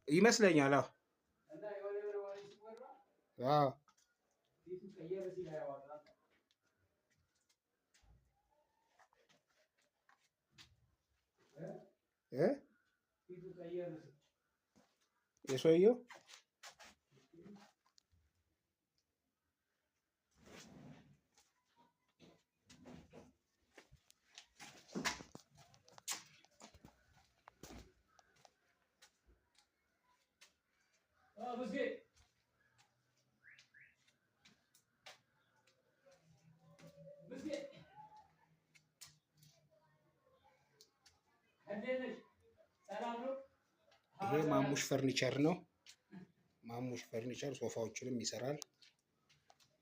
ይመስለኛል። አዎ የሰውየው ይሄ ማሙሽ ፈርኒቸር ነው። ማሙሽ ፈርኒቸር ሶፋዎችንም ይሰራል።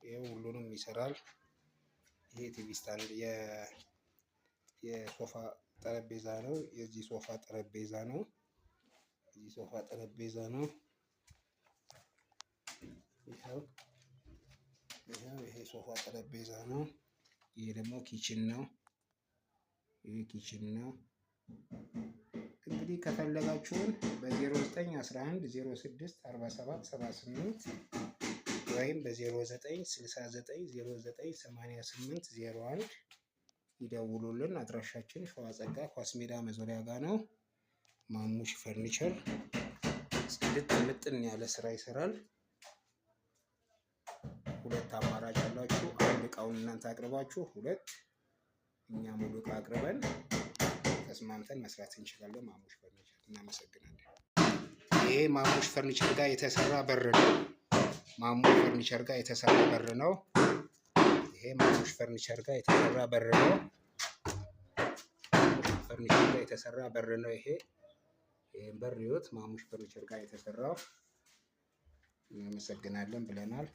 ይሄ ሁሉንም ይሰራል። ይሄ ቲቪ ስታንድ የሶፋ ጠረጴዛ ነው። የዚህ ሶፋ ጠረጴዛ ነው። የዚህ ሶፋ ጠረጴዛ ነው። ይሄ ሶፋ ጠረጴዛ ነው። ይሄ ደግሞ ኪችን ነው። ይሄ ኪችን ነው። እንግዲህ ከፈለጋችሁን በ0911064778 ወይም በ0969098801 ይደውሉልን። አድራሻችን ሸዋ ጸጋ ኳስ ሜዳ መዞሪያ ጋር ነው። ማሙሽ ፈርኒቸር ጽድት ምጥን ያለ ስራ ይሰራል። ሁለት አማራጭ አላችሁ። አንድ እቃውን እናንተ አቅርባችሁ፣ ሁለት እኛ ሙሉ እቃ አቅርበን ተስማምተን መስራት እንችላለን። ማሙሽ ፈርኒቸር እናመሰግናለን። ይሄ ማሙሽ ፈርኒቸር ጋር የተሰራ በር ነው። ማሙሽ ፈርኒቸር ጋር የተሰራ በር ነው። ይሄ ማሙሽ ፈርኒቸር ጋር የተሰራ በር ነው። ማሙሽ ፈርኒቸር ጋር የተሰራ በር ነው። ይሄን በር ይወት ማሙሽ ፈርኒቸር ጋር የተሰራው እናመሰግናለን ብለናል።